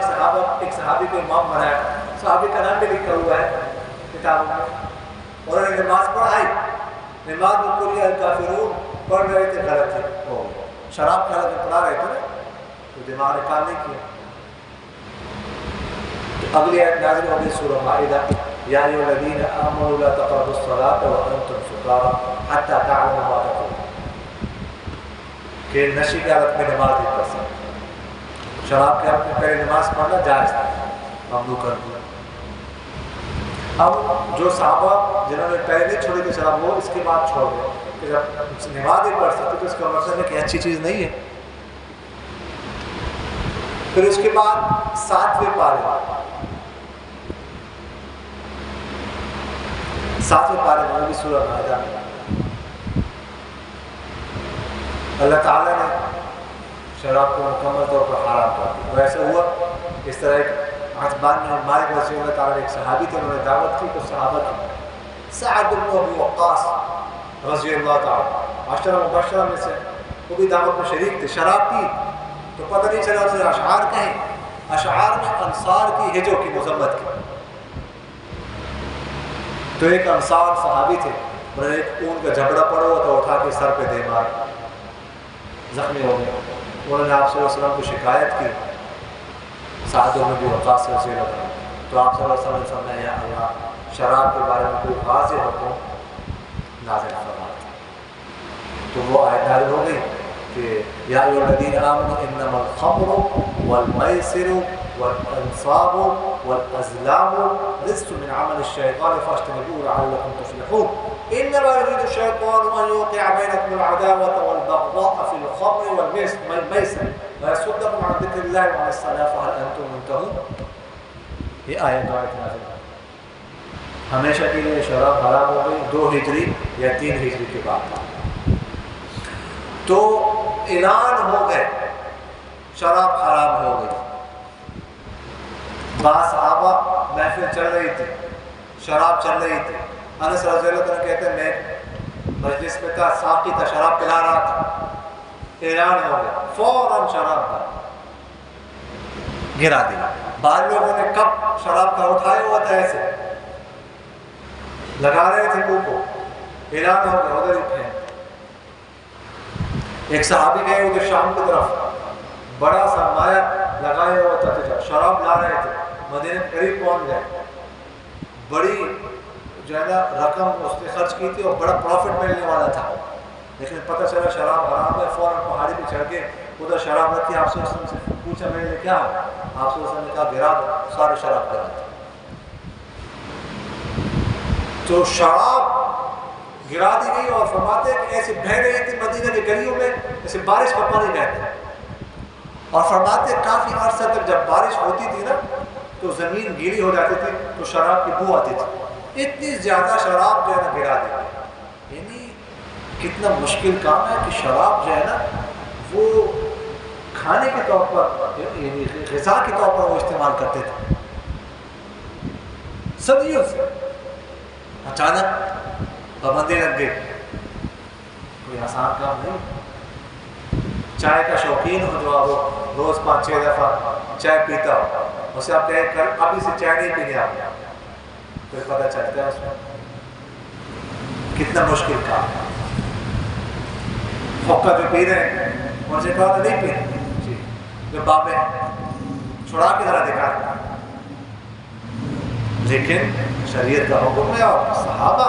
[SPEAKER 1] ایک صحابی کو امام بنایا، صحابی کا نام بھی لکھا ہوا ہے کتابوں میں، اور انہوں نے نماز پڑھائی، نماز بالکل الکافرون پڑھ رہے تھے، غلط تھے، شراب کا حالت میں پڑھا رہے تھے نا، تو دماغ نے کام نہیں کیا۔ تو اگلی آیت نازل ہو گئی سورہ مائدہ، یا ایھا الذین آمنوا لا تقربوا الصلاة وانتم سکارى حتی تعلموا ما تقولون، کہ نشے کی حالت میں نماز نہیں پڑھ سکتے۔ شراب کی حالت میں پہلے نماز پڑھنا جائز تھا، ممنوع کر دیا۔ اب جو صحابہ جنہوں نے پہلے نہیں چھوڑی تھی شراب، وہ اس کے بعد چھوڑ گئے کہ جب نماز نہیں پڑھ سکتے تو اس کا مطلب ہے کہ اچھی چیز نہیں ہے۔ پھر اس کے بعد 7ویں پارے میں بھی سورہ مائدہ میں اللہ تعالیٰ نے شراب کو مکمل طور پر حرام کر دیا۔ تو ایسا ہوا، اس طرح ایک عتبان بن مالک رضی اللہ تعالیٰ نے ایک صحابی تھے، انہوں نے دعوت کی، تو صحابہ کی سعد بن ابی وقاص رضی اللہ تعالیٰ عشرہ مبشرہ میں سے، وہ بھی دعوت میں شریک تھے، شراب پی تو پتہ نہیں چلا اسے اشعار کہیں، اشعار میں انصار کی ہجو کی مذمت کی۔ تو ایک انصار صحابی تھے، انہوں نے ایک اون کا جھگڑا پڑا ہوا تھا، اٹھا کے سر پہ دے مار، زخمی ہو گئے۔ انہوں نے آپ صلی اللہ علیہ وسلم کو شکایت کی، سعد بن ابی وقاص رضی اللہ عنہ، تو آپ صلی اللہ علیہ وسلم نے فرمایا یا اللہ شراب کے بارے میں کوئی واضح حکم نازل فرما۔ تو وہ آیت نازل ہو گئی کہ یا ایھا الذین آمنوا انما الخمر والمیسر والانصاب والازلام رجس من عمل الشیطان فاجتنبوه لعلکم تفلحون انما یرید الشیطان ان یوقع بینکم العداوة والبغضاء فی الخمر والمیسر ویصدکم عن ذکر اللہ وعن الصلاة فهل انتم منتهون۔ یہ آیت نازل ہمیشہ کے لیے شراب حرام ہو گئی 2 ہجری یا 3 ہجری کے بعد۔ تو اعلان ہو گئے شراب حرام ہو گئی۔ بعض صحابہ محفل چل رہی تھی، شراب چل رہی تھی، انس رضی اللہ عنہ کہتے ہیں میں مجلس میں تھا، ساقی تھا، شراب پلا رہا تھا، اعلان ہو گیا، فوراً شراب کا گرا دیا۔ بعض لوگوں نے کپ شراب کا اٹھایا ہوا تھا، ایسے لگا رہے تھے منہ کو، اعلان ہو گیا، ادھر ہی پھینک۔ ایک صحابی گئے ادھر شام کی طرف، بڑا سا مایا لگایا ہوا تھا، شراب لا رہے تھے، مدینے قریب پہنچ گئے، بڑی جو ہے نا رقم اس نے خرچ کی تھی اور بڑا پروفٹ ملنے والا تھا، لیکن پتہ چلا شراب حرام ہے، فوراً پہاڑی پہ چڑھ کے ادھر شراب رکھی۔ آپ صلی اللہ علیہ وسلم سے پوچھا میرے لیے کیا ہو؟ آپ صلی اللہ علیہ وسلم نے کہا گرا دو، سارے شراب گرا دو۔ تو شراب گرا دی گئی اور فرماتے ہیں کہ ایسے بہہ رہی تھی مدینہ کی گلیوں میں جیسے بارش کا پانی بہتا ہے، اور فرماتے ہیں کافی عرصہ تک جب بارش ہوتی تھی نا تو زمین گیلی ہو جاتی تھی تو شراب کی بو آتی تھی، اتنی زیادہ شراب جو ہے نا گرا دی گئی۔ یعنی کتنا مشکل کام ہے کہ شراب جو ہے نا وہ کھانے کے طور پر، یعنی غذا کے طور پر وہ استعمال کرتے تھے صدیوں سے، اچانک پابندی لگ گئی، کوئی آسان کام نہیں۔ چائے کا شوقین ہو جو آپ روز 5-6 دفعہ چائے پیتا ہو، اسے آپ کہیں کر ابھی سے چائے نہیں پینے آپ، پھر پتہ چلتا ہے اس میں کتنا مشکل کام ہے۔ حقہ جو پی رہے ہیں ان سے کہا نہیں پینے، جی جو بابے چھڑا کے ذرا دکھا، لیکن شریعت کا حکم ہے اور صحابہ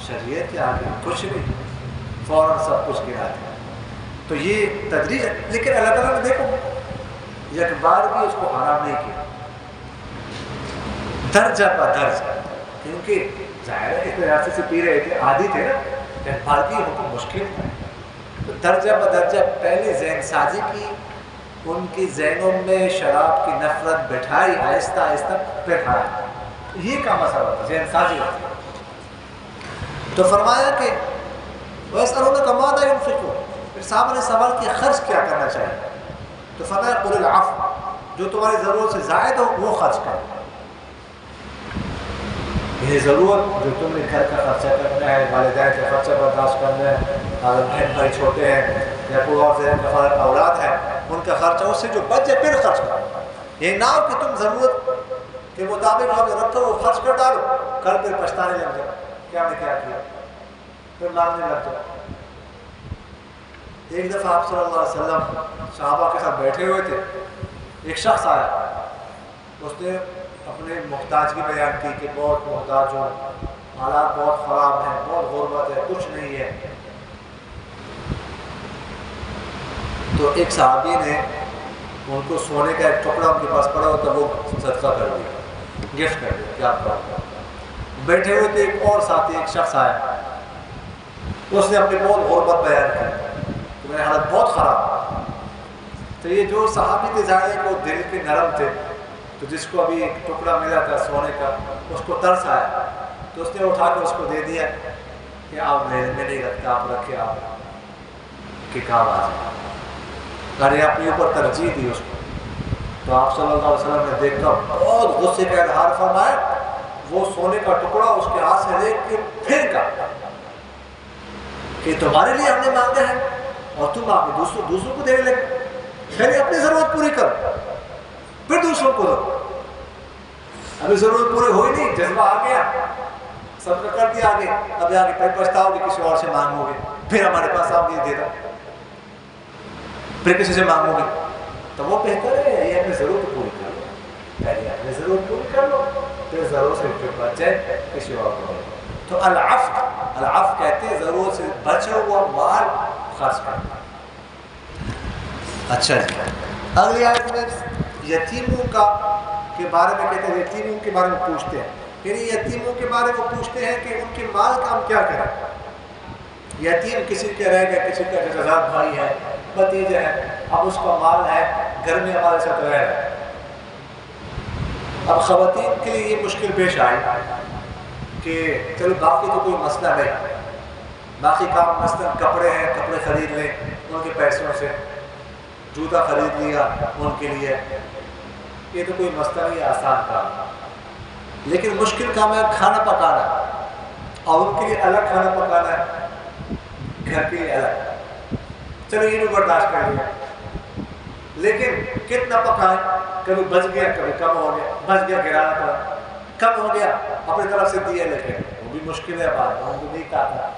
[SPEAKER 1] شریعت کے آگے کچھ نہیں، فوراً سب کچھ گرا دیا۔ تو یہ تدریج ہے، لیکن اللہ تعالیٰ نے دیکھو یک بار بھی اس کو حرام نہیں کیا، درجہ بدرجہ، کیونکہ ظاہر ہے اتنے عرصے سے پی رہے تھے، عادی تھے نا، یک بار بھی حکم مشکل تھا، تو درجہ بدرجہ پہلے ذہن سازی کی، ان کی ذہنوں میں شراب کی نفرت بٹھائی، آہستہ آہستہ پھر حرام، یہ کا مسئلہ تھا، ذہن سازی ہوتی ہے۔ تو فرمایا کہ وَيَسْأَلُونَكَ مَاذَا يُنْفِقُونَ، پھر صاحب نے سوال کیا خرچ کیا کرنا چاہیے، تو فرمایا قُلِ الْعَفْوَ، جو تمہاری ضرورت سے زائد ہو وہ خرچ کرو، یہ ضرورت جو تم نے گھر کا خرچہ کرنا ہے، والدین کا خرچہ برداشت کرنا ہے، اگر بہن بھائی چھوٹے ہیں یا کوئی اور ذہن کا فرق اولاد ہے ان کا خرچہ، اس سے جو بچے پھر خرچ کرو، یہ نہ ہو کہ تم ضرورت کے مطابق رکھو وہ خرچ کر ڈالو، کل پھر پچھتانے لگ جاؤ کیا میں کیا کیا، پھر مانگنے لگ جاؤ۔ ایک دفعہ آپ صلی اللہ علیہ وسلم صحابہ کے ساتھ بیٹھے ہوئے تھے، ایک شخص آیا، اس نے اپنے محتاجگی بیان کی کہ بہت محتاج ہوں، حالات بہت خراب ہیں، بہت غربت ہے، کچھ نہیں ہے۔ تو ایک صحابی نے ان کو سونے کا ایک ٹکڑا ان کے پاس پڑا ہوتا وہ صدقہ کر دیا، گفٹ کر دیا، کیا آپ بیٹھے ہوئے تھے، ایک اور ساتھی ایک شخص آیا، اس نے اپنی بہت غربت بیان کی کہ میرے حالت بہت خراب۔ تو یہ جو صحابی تھے ظاہر ہے کہ وہ دل کے نرم تھے، تو جس کو ابھی ایک ٹکڑا ملا تھا سونے کا اس کو ترس آیا، تو اس نے اٹھا کے اس کو دے دیا کہ آپ میں نہیں رکھتا، آپ رکھے، آپ کے کام آ جائے، اگر اپنے اوپر ترجیح دی اس کو۔ تو آپ صلی اللہ علیہ وسلم نے دیکھ کر بہت غصے کا اظہار فرمایا، وہ سونے کا ٹکڑا اس کے ہاتھ سے لے کے پھر کہا کہ تمہارے لیے ہم نے مانگا ہے اور تم آپ دوسروں کو دینے لگے، پہلے اپنی ضرورت پوری کرو پھر دوسروں کو دو۔ ابھی ضرورت پوری ہوئی نہیں، جذبہ آ گیا، سب کا کر دیا آگے، ابھی آگے پھر پچھتاؤ گے، کسی اور سے مانگو گے، پھر ہمارے پاس آؤ گے دے دو، پھر کسی سے مانگو گے، تو وہ بہتر ہے یہ اپنی ضرورت پوری کر لو، پہلے اپنی ضرورت پوری کر لو، پھر ضرورت سے پھر بچ جائے کسی اور کو۔ تو العفو کہتے ہیں ضرورت سے بچا ہوا مال خرچ کرنا۔ اچھا جی، اگلی آیت میں یتیموں کے بارے میں کہتے ہیں، یتیموں کے بارے میں پوچھتے ہیں، یعنی یتیموں کے بارے میں پوچھتے ہیں کہ ان کے مال کا ہم کیا کریں۔ یتیم کسی کے رہ گئے، کسی کا جزاد بھائی ہے، بھتیجا ہے، اب اس کا مال ہے، گھر میں ہمارے ساتھ رہ رہا ہے۔ اب خواتین کے لیے یہ مشکل پیش آئی کہ چلو باقی تو کوئی مسئلہ نہیں، باقی کام مثلا کپڑے ہیں، کپڑے خرید لیں ان کے پیسوں سے، جوتا خرید لیا ان کے لیے، یہ تو کوئی مسئلہ نہیں، آسان کام۔ لیکن مشکل کام ہے کھانا پکانا، اور ان کے لیے الگ کھانا پکانا ہے، گھر کے لیے الگ، چلو یہ بھی برداشت کر لیا، لیکن کتنا پکائیں، کبھی بچ گیا کبھی کم ہو گیا، بچ گیا گرانا پڑا، کم ہو گیا اپنی طرف سے دیا، لیکن وہ بھی مشکل ہے، بات ہم کو نہیں کہا،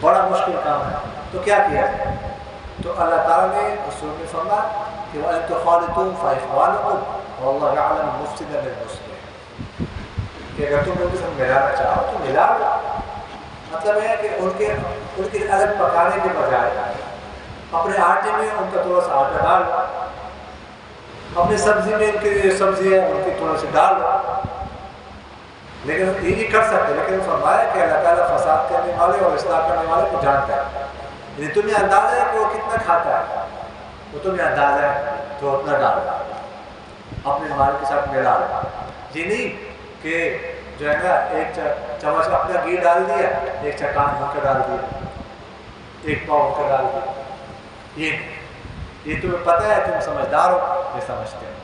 [SPEAKER 1] بڑا مشکل کام ہے، تو کیا کیا جائے؟ تو اللہ تعالیٰ نے رسول میں فرمایا کہ وَإِن تُخَالِطُوا فَإِخْوَانُكُمْ وَاللَّهُ يَعْلَمُ الْمُفْسِدَ مِنَ الْمُصْلِحِ، کہ اگر تم لوگوں سے ملانا چاہو تو ملا لو، مطلب ہے کہ ان کے الگ پکانے کے بجائے اپنے آٹے میں ان کا تھوڑا سا آٹا ڈال لو، اپنی سبزی میں ان کے لیے سبزی ہے ان کی تھوڑا سا ڈال لو، لیکن یہ نہیں کر سکتے۔ لیکن فرمایا کہ اللہ تعالیٰ فساد کرنے والے اور اصلاح کرنے والے کو جانتا ہے، یعنی تمہیں اندازہ ہے کہ وہ کتنا کھاتا ہے، وہ تمہیں اندازہ ہے تو اتنا ڈال اپنے مال کے ساتھ ملا لو، یہ نہیں کہ جو ہے نا ایک چمچ اپنا گھی ڈال دیا، ایک چٹان ہو کر ڈال دیا، ایک پاؤ ہو کر ڈال دیا، یہ تمہیں پتہ ہے، تم سمجھدار ہو، یہ سمجھتے ہیں۔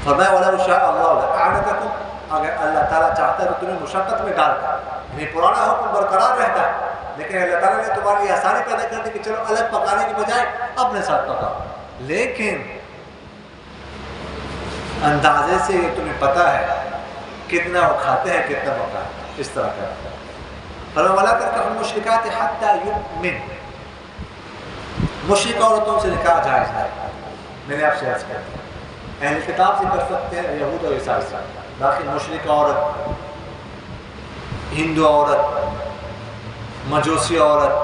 [SPEAKER 1] فرمایا وَلَوْ شَاءَ اللَّهُ لَأَعْنَتَكُمْ، اگر اللہ تعالیٰ چاہتا ہے تو تمہیں مشقت میں ڈالتا ہے، یعنی پرانا حکم برقرار رہتا ہے، لیکن اللہ تعالیٰ نے تمہارے لیے آسانی پیدا کر دی کہ چلو الگ پکانے کی بجائے اپنے ساتھ پکاؤ، لیکن اندازے سے تمہیں پتہ ہے کتنا وہ کھاتے ہیں، کتنا پکاتے ہیں، اس طرح کرتا ہے۔ فَلَوْ وَلَا تَنكِحُوا الْمُشْرِكَاتِ حَتَّى يُؤْمِنْ، مشرک عورتوں سے نکاح جائز ہے، میں نے آپ سے عرض کیا تھا، اہل کتاب سے کر سکتے ہیں یہود اور عیسائی سے، باقی مشرک عورت، ہندو عورت، مجوسی عورت،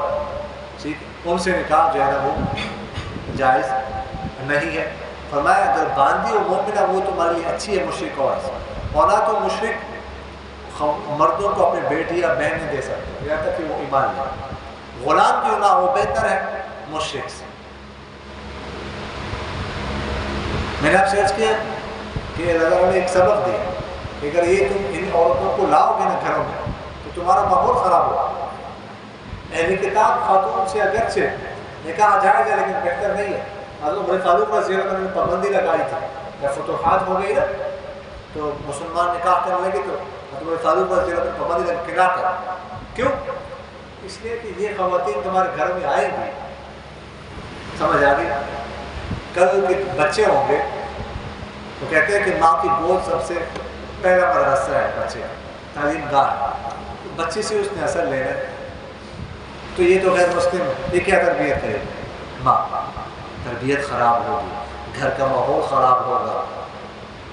[SPEAKER 1] ٹھیک ہے، ان سے نکاح جو ہے نا وہ جائز نہیں ہے. فرمایا اگر باندھی ہو مومنہ وہ تمہارے لیے اچھی ہے مشرک عورت. اور نہ تو مشرک مردوں کو اپنی بیٹی یا بہن نہیں دے سکتے یہاں تک کہ وہ ایمان لے. غلام کیوں نہ وہ بہتر ہے مشرک سے. میں نے آپ سے عرض کیا کہ اللہ تعالیٰ نے ایک سبق دیا کہ اگر یہ تم ان عورتوں کو لاؤ گے نا گھروں میں تو تمہارا ماحول خراب ہوگا. اہل کتاب خاتون سے اگرچہ نکاح جائز ہے لیکن بہتر نہیں ہے. حضرت عمر فاروق رضی اللہ عنہ نے پابندی لگائی تھی. جب فتوحات ہو گئی نا تو مسلمان نکاح کرنے لگے تو حضرت عمر فاروق رضی اللہ عنہ نے پابندی لگائی کہ نہ کریں. کیوں؟ اس لیے کہ یہ خواتین تمہارے گھر میں آئیں گی. سمجھ آ گئی؟ کل کے بچے ہوں گے تو کہتے ہیں کہ ماں کی گود سب سے پہلا مدرسہ ہے بچے تعلیم گاہ. بچے سے اس نے اثر لینا تو یہ تو غیر مسلم ہے. یہ کیا تربیت ہے؟ ماں. تربیت خراب ہوگی, گھر کا ماحول خراب ہوگا.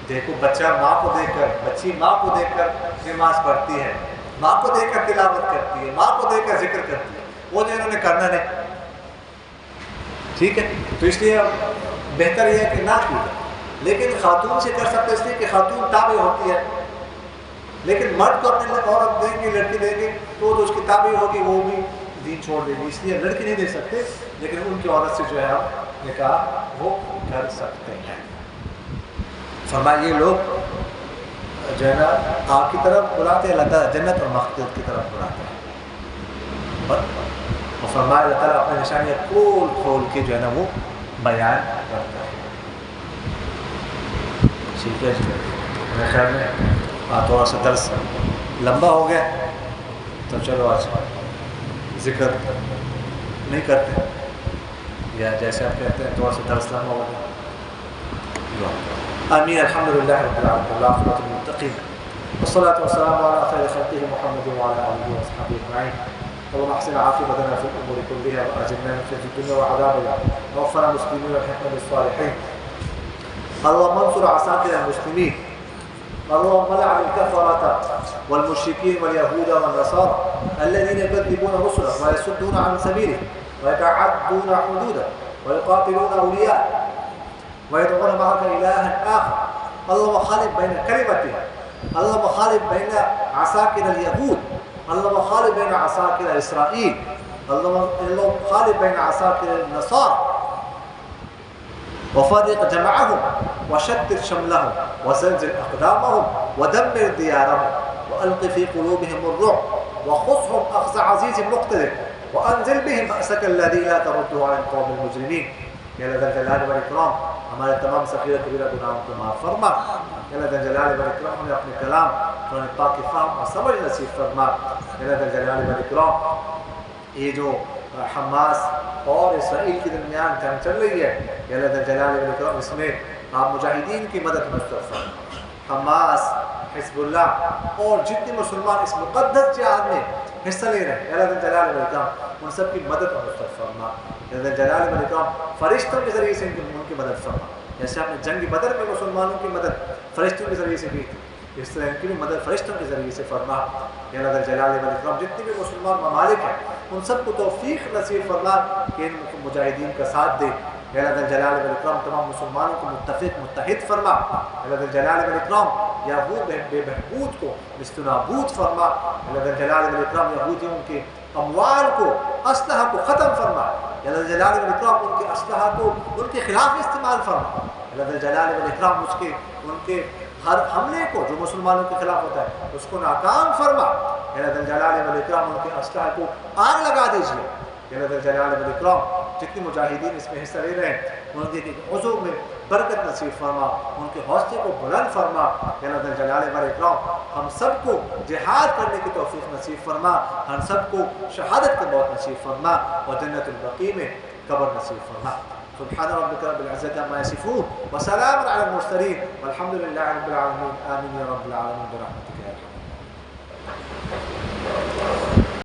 [SPEAKER 1] دیکھو بچہ ماں کو دیکھ کر, بچی ماں کو دیکھ کر نماز پڑھتی ہے, ماں کو دیکھ کر تلاوت کرتی ہے, ماں کو دیکھ کر ذکر کرتی ہے. وہ جو انہوں نے کرنا نہیں. ٹھیک ہے, تو اس لیے بہتر یہ ہے کہ نہ کی. لیکن خاتون سے کر سکتے اس لیے کہ خاتون تابع ہوتی ہے. لیکن مرد کو اپنے عورت دیں گے, لڑکی دیں گے تو اس کی تابع ہوگی, وہ بھی دین چھوڑ دے گی. اس لیے لڑکی نہیں دے سکتے لیکن ان کی عورت سے جو ہے ہم نکاح وہ کر سکتے ہیں. فرمایا یہ لوگ جو ہے نا آگ کی طرف بلاتے ہیں, اللہ تعالیٰ جنت اور مغفرت کی طرف بلاتے ہیں. اور فرمایا اللہ تعالیٰ اپنے نشانیاں کھول کھول کے جو ہے نا وہ بیان کرتا ہے. ٹھیک ہے جی, میرے خیال میں تھوڑا سا درس لمبا ہو گیا تو چلو آج ذکر نہیں کرتے, یا جیسے آپ کہتے ہیں تھوڑا سا درس لمبا ہو گیا. آمین. الحمد للہ رب العالمین والعاقبۃ للمتقین والصلاة والسلام على خیر خلقہ محمد وعلى آلہ وصحبہ اجمعین. اللهم احسن عاقبتنا في الامور كلها واجرنا من خزي الدنيا وعذاب الاخره ووفقنا المسلمين والحقنا بالصالحين. اللهم انصر عساكر المسلمين. اللهم لعن الكفرة والمشركين واليهود والنصارى الذين يكذبون رسلك ويصدون عن سبيلك ويتعدون حدودك ويقاتلون اولياءك ويدعون معك إلها آخر. اللهم خالف بين كلمتهم. اللهم خالف بين عساكر اليهود. اللهم خالف بين عساكر إسرائيل. اللهم خالف بين عساكر النصارى وفرق جمعهم وشتت شملهم وزلزل أقدامهم ودمر ديارهم وألق في قلوبهم الرعب وخذهم أخذ عزيز مقتدر وأنزل بهم بأسك الذي لا ترده عن القوم المجرمين. یا اللہ ذا الجلال والاکرام ہمارے تمام صغیرہ کبیرہ گناہوں کو معاف فرما. یا اللہ ذا الجلال والاکرام ہمیں اپنے کلام قرآن پاک کی فہم اور سمجھ نصیب فرما. یا اللہ ذا الجلال والاکرام یہ جو حماس اور اسرائیل کے درمیان جنگ چل رہی ہے, یا اللہ ذا الجلال والاکرام اس میں آپ مجاہدین کی مدد مستعد فرما. حماس, حزب اللہ اور جتنے مسلمان اس مقدس جہاد میں حصہ لے رہے ہیں, یا اللہ ذا الجلال والاکرام ان سب کی مدد مستعد فرما. یا اللہ ذا الجلال والاکرام فرشتوں کے ذریعے سے ان کی مدد فرما. جیسے آپ نے جنگ بدر میں مسلمانوں کی مدد فرشتوں کے ذریعے سے کی تھی, اس طرح ان کی بھی مدد فرشتوں کے ذریعے سے فرما. یا اللہ ذا الجلال والاکرام جتنے بھی مسلمان ممالک ہیں ان سب کو توفیق نصیب فرما کہ ان مجاہدین کا ساتھ دے. یا اللہ ذا الجلال والاکرام تمام مسلمانوں کو متفق متحد فرما. یا اللہ ذا الجلال والاکرام یہود بے بہبود کو نابود فرما. یا اللہ ذا الجلال والاکرام یہودیوں کے اموال کو, اسلحہ کو ختم فرما. یا اللہ ذا الجلال والاکرام ان کے اسلحہ کو ان کے خلاف استعمال فرما. یا اللہ ذا الجلال والاکرام ان کے ہر حملے کو جو مسلمانوں کے خلاف ہوتا ہے اس کو ناکام فرما. یا اللہ ذا الجلال والاکرام ان کے اسلحہ کو آگ لگا دیجیے. یا اللہ ذا الجلال والاکرام جتنے مجاہدین اس میں حصہ لے رہے ہیں ان کے عضو میں برکت نصیب فرما, ان کے حوصلے کو بلند فرما. یا اللہ ذا الجلال والاکرام ہم سب کو جہاد کرنے کی توفیق نصیب فرما, ہم سب کو شہادت کا موت نصیب فرما اور جنت البقیع میں قبر نصیب فرما. سبحان ربك رب العزة عما يصفون وسلام على المرسلين والحمد لله رب العالمين. آمين يا رب العالمين برحمتك.